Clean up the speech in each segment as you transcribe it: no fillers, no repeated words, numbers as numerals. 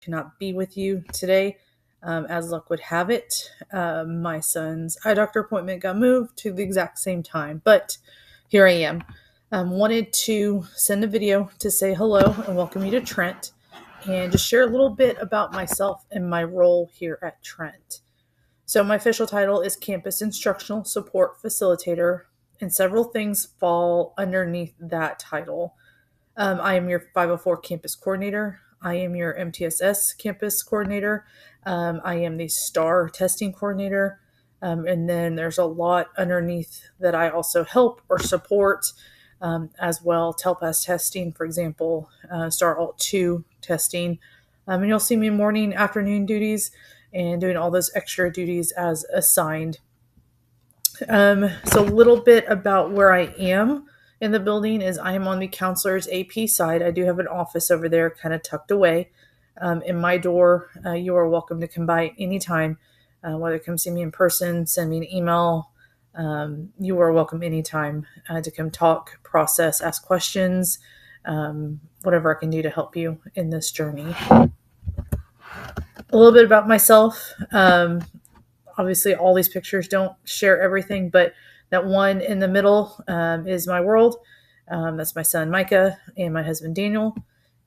cannot be with you today. As luck would have it, my son's eye doctor appointment got moved to the exact same time, but here I am. Wanted to send a video to say hello and welcome you to Trent and just share a little bit about myself and my role here at Trent. So, my official title is Campus Instructional Support Facilitator, and several things fall underneath that title. I am your 504 campus coordinator. I am your MTSS campus coordinator. I am the STAR testing coordinator. And then there's a lot underneath that I also help or support as well. TELPAS testing, for example, STAR Alt 2 testing. And you'll see me morning, afternoon duties and doing all those extra duties as assigned. So a little bit about where I am in the building is I am on the counselor's AP side. I do have an office over there kind of tucked away. In my door, you are welcome to come by anytime, whether come see me in person, send me an email. You are welcome anytime to come talk, process, ask questions, whatever I can do to help you in this journey. A little bit about myself. Obviously, all these pictures don't share everything, but that one in the middle is my world. That's my son, Micah, and my husband, Daniel.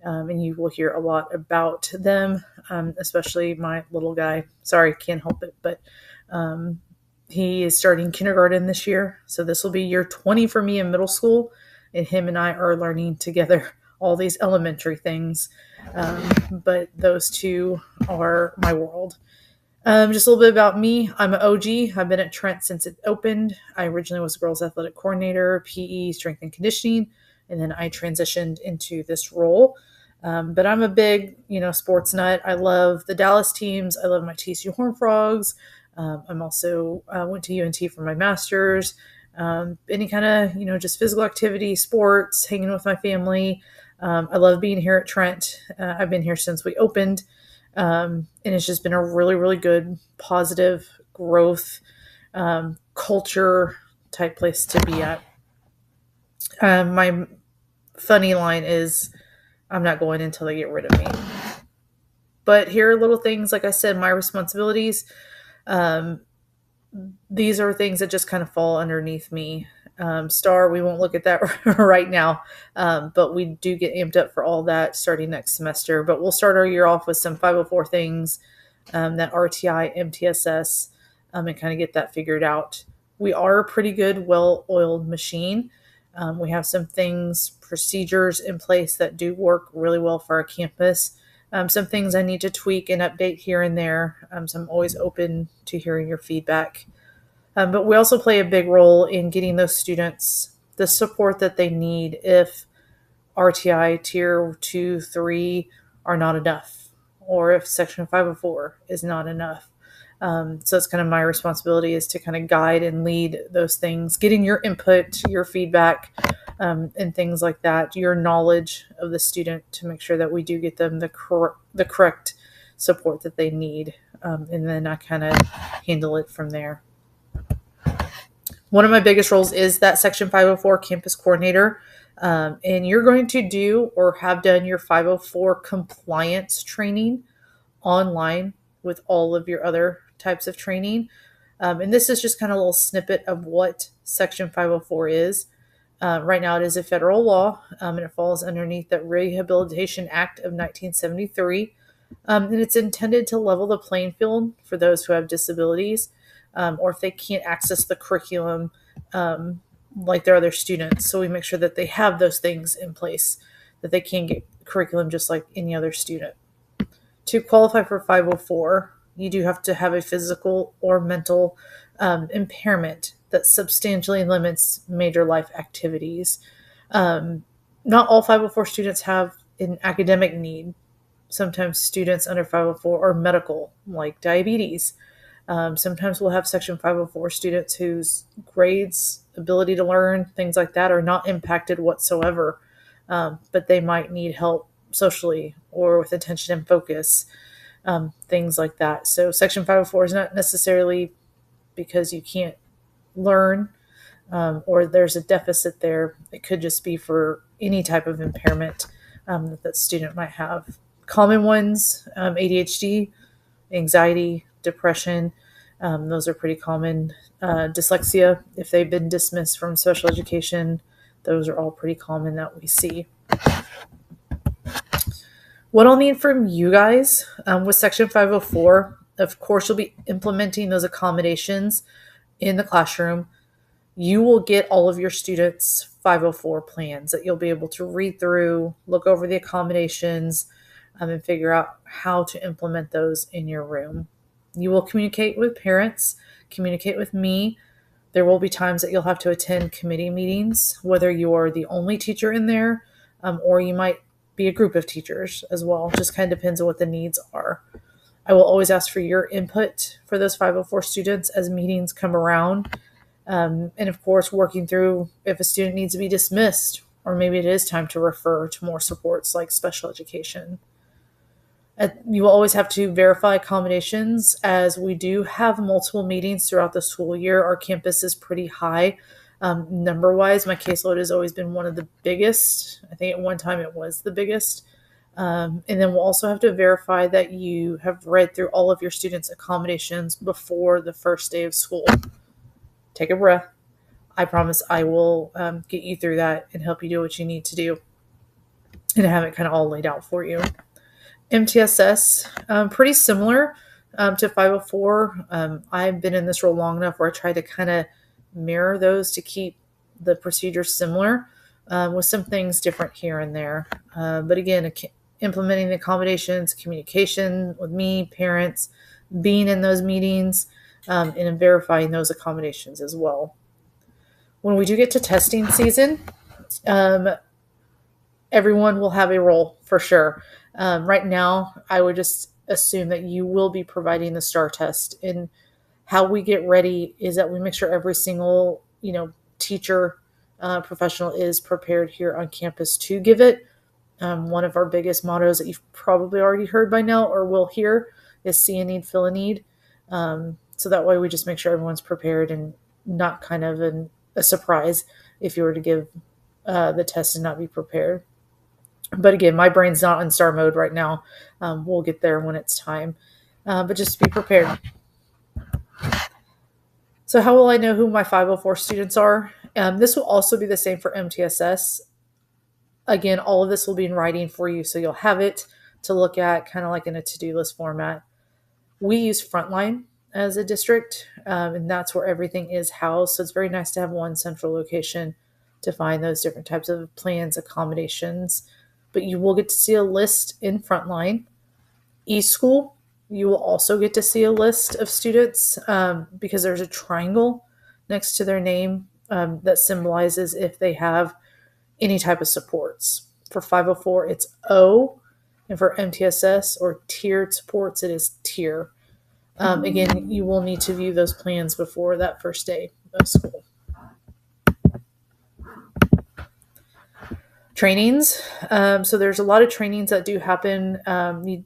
And you will hear a lot about them, especially my little guy. Sorry, can't help it, but he is starting kindergarten this year. So this will be year 20 for me in middle school. And him and I are learning together all these elementary things. But those two are my world. Just a little bit about me. I'm an OG. I've been at Trent since it opened. I originally was a girls athletic coordinator, PE, strength and conditioning, and then I transitioned into this role. But I'm a big, sports nut. I love the Dallas teams. I love my TCU Horned Frogs. I'm also went to UNT for my master's. Any kind of, just physical activity, sports, hanging with my family. I love being here at Trent. I've been here since we opened. And it's just been a really, really good, positive growth, culture type place to be at. My funny line is, I'm not going until they get rid of me. But here are little things, like I said, my responsibilities. These are things that just kind of fall underneath me. STAR, we won't look at that right now, but we do get amped up for all that starting next semester. But we'll start our year off with some 504 things, that RTI, MTSS, and kind of get that figured out. We are a pretty good, well-oiled machine. We have some things, procedures in place that do work really well for our campus. Some things I need to tweak and update here and there. So I'm always open to hearing your feedback. But we also play a big role in getting those students the support that they need if RTI Tier 2, 3 are not enough, or if Section 504 is not enough. So it's kind of my responsibility is to kind of guide and lead those things, getting your input, your feedback, and things like that, your knowledge of the student to make sure that we do get them the correct support that they need. And then I kind of handle it from there. One of my biggest roles is that Section 504 campus coordinator. And you're going to do or have done your 504 compliance training online with all of your other types of training. And this is just kind of a little snippet of what Section 504 is. Right now it is a federal law, and it falls underneath the Rehabilitation Act of 1973. And it's intended to level the playing field for those who have disabilities, or if they can't access the curriculum like their other students. So we make sure that they have those things in place, that they can get curriculum just like any other student. To qualify for 504, you do have to have a physical or mental impairment that substantially limits major life activities. Not all 504 students have an academic need. Sometimes students under 504 are medical, like diabetes. Sometimes we'll have Section 504 students whose grades, ability to learn, things like that are not impacted whatsoever, but they might need help socially or with attention and focus, things like that. So Section 504 is not necessarily because you can't learn or there's a deficit there. It could just be for any type of impairment that student might have common ones, ADHD, anxiety, depression. Those are pretty common. Dyslexia, if they've been dismissed from special education, those are all pretty common that we see. What I'll need from you guys with Section 504, of course, you'll be implementing those accommodations in the classroom. You will get all of your students' 504 plans that you'll be able to read through, look over the accommodations, and figure out how to implement those in your room. You will communicate with parents, communicate with me. There will be times that you'll have to attend committee meetings, whether you're the only teacher in there, or you might be a group of teachers as well. Just kind of depends on what the needs are. I will always ask for your input for those 504 students as meetings come around. And of course, working through if a student needs to be dismissed, or maybe it is time to refer to more supports like special education. You will always have to verify accommodations as we do have multiple meetings throughout the school year. Our campus is pretty high. Number-wise, my caseload has always been one of the biggest. I think at one time it was the biggest. And then we'll also have to verify that you have read through all of your students' accommodations before the first day of school. Take a breath. I promise I will get you through that and help you do what you need to do and have it kind of all laid out for you. MTSS, pretty similar to 504. I've been in this role long enough where I try to kind of mirror those to keep the procedures similar with some things different here and there. But again, implementing the accommodations, communication with me, parents, being in those meetings, and verifying those accommodations as well. When we do get to testing season, everyone will have a role for sure. Right now, I would just assume that you will be providing the STAR test. And how we get ready is that we make sure every single, teacher, professional is prepared here on campus to give it. One of our biggest mottos that you've probably already heard by now or will hear is see a need, fill a need. So that way we just make sure everyone's prepared and not kind of a surprise if you were to give the test and not be prepared. But again, my brain's not in STAR mode right now. We'll get there when it's time. But just be prepared. So how will I know who my 504 students are? This will also be the same for MTSS. Again, all of this will be in writing for you, so you'll have it to look at, kind of like in a to-do list format. We use Frontline as a district, and that's where everything is housed. So it's very nice to have one central location to find those different types of plans, accommodations. But you will get to see a list in Frontline. eSchool, you will also get to see a list of students because there's a triangle next to their name that symbolizes if they have any type of supports. For 504, it's O, and for MTSS or tiered supports, it is tier. Again, you will need to view those plans before that first day of school. Trainings. So there's a lot of trainings that do happen. You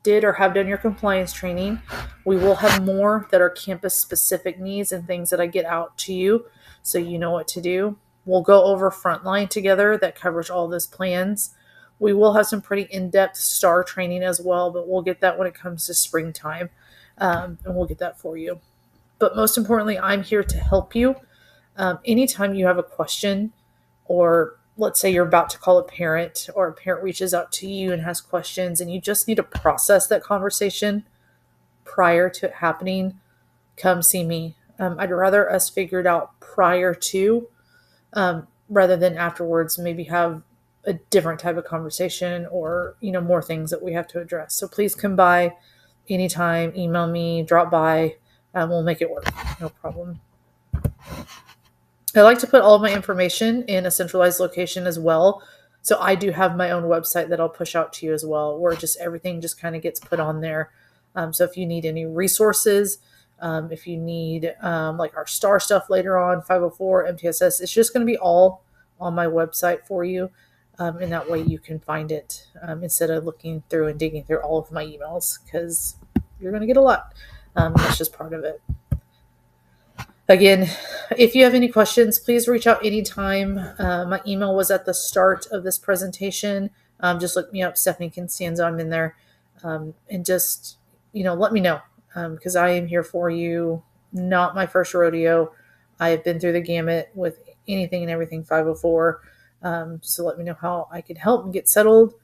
did or have done your compliance training. We will have more that are campus specific needs and things that I get out to you so you know what to do. We'll go over Frontline together that covers all those plans. We will have some pretty in-depth STAR training as well, but we'll get that when it comes to springtime, and we'll get that for you. But most importantly, I'm here to help you. Anytime you have a question, or let's say you're about to call a parent, or a parent reaches out to you and has questions and you just need to process that conversation prior to it happening, come see me. I'd rather us figure it out prior to rather than afterwards maybe have a different type of conversation or, more things that we have to address. So please come by anytime, email me, drop by, we'll make it work. No problem. I like to put all of my information in a centralized location as well. So I do have my own website that I'll push out to you as well, where just everything just kind of gets put on there. So if you need any resources, if you need like our STAR stuff later on, 504, MTSS, it's just going to be all on my website for you. And that way you can find it instead of looking through and digging through all of my emails, because you're going to get a lot. That's just part of it. Again, if you have any questions, please reach out anytime. My email was at the start of this presentation. just look me up. Stephanie Constanzo, I'm in there. And just, let me know, because I am here for you. Not my first rodeo. I have been through the gamut with anything and everything 504. So let me know how I can help and get settled.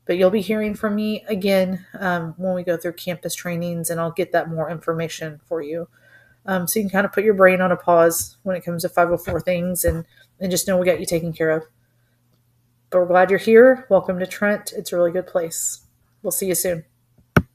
But you'll be hearing from me again when we go through campus trainings, and I'll get that more information for you. So you can kind of put your brain on a pause when it comes to 504 things, and just know we got you taken care of. But we're glad you're here. Welcome to Trent. It's a really good place. We'll see you soon.